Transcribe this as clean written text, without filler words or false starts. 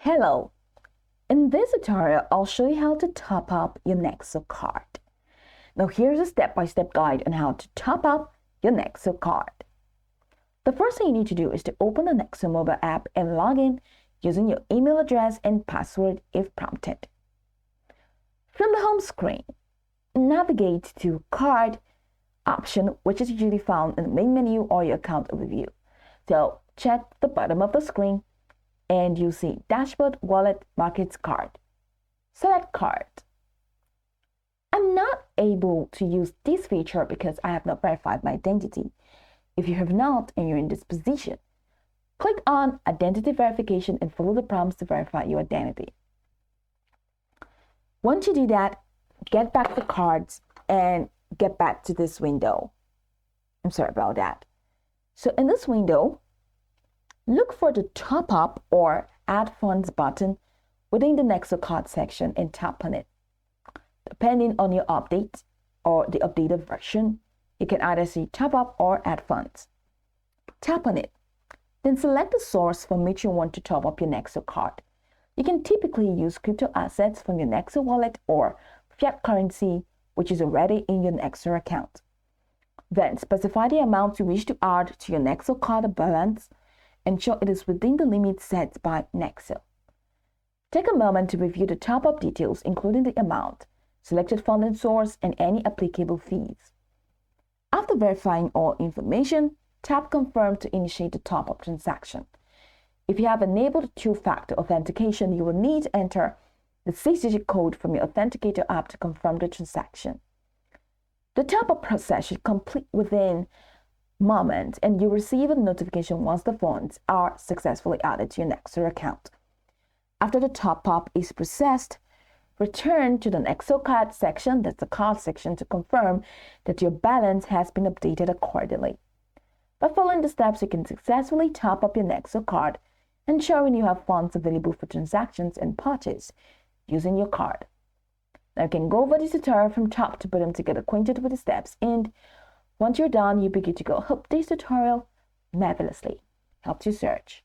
Hello! In this tutorial, I'll show you how to top up your Nexo card. Now here's a step-by-step guide on how to top up your Nexo card. The first thing you need to do is to open the Nexo mobile app and log in using your email address and password if prompted. From the home screen, navigate to Card option, which is usually found in the main menu or your account overview. So check the bottom of the screen and you see Dashboard, Wallet, Markets, Card. Select Card. I'm not able to use this feature because I have not verified my identity. If you have not and you're in this position, click on Identity Verification and follow the prompts to verify your identity. Once you do that, get back the cards and get back to this window. I'm sorry about that. So in this window, look for the Top Up or Add Funds button within the Nexo Card section and tap on it. Depending on your update or the updated version, you can either see Top Up or Add Funds. Tap on it. Then select the source from which you want to top up your Nexo card. You can typically use crypto assets from your Nexo wallet or fiat currency, which is already in your Nexo account. Then specify the amount you wish to add to your Nexo card balance. Ensure it is within the limit set by Nexo. Take a moment to review the top-up details, including the amount, selected funding source, and any applicable fees. After verifying all information, tap Confirm to initiate the top-up transaction. If you have enabled two-factor authentication, you will need to enter the 6-digit code from your authenticator app to confirm the transaction. The top-up process should complete within moment and you receive a notification once the funds are successfully added to your Nexo account. After the top-up is processed, return to the Nexo card section, that's the card section, to confirm that your balance has been updated accordingly. By following the steps, you can successfully top up your Nexo card, ensuring you have funds available for transactions and purchase using your card. Now you can go over this tutorial from top to bottom to get acquainted with the steps, and once you're done, you begin to go. Hope this tutorial marvelously helped you search.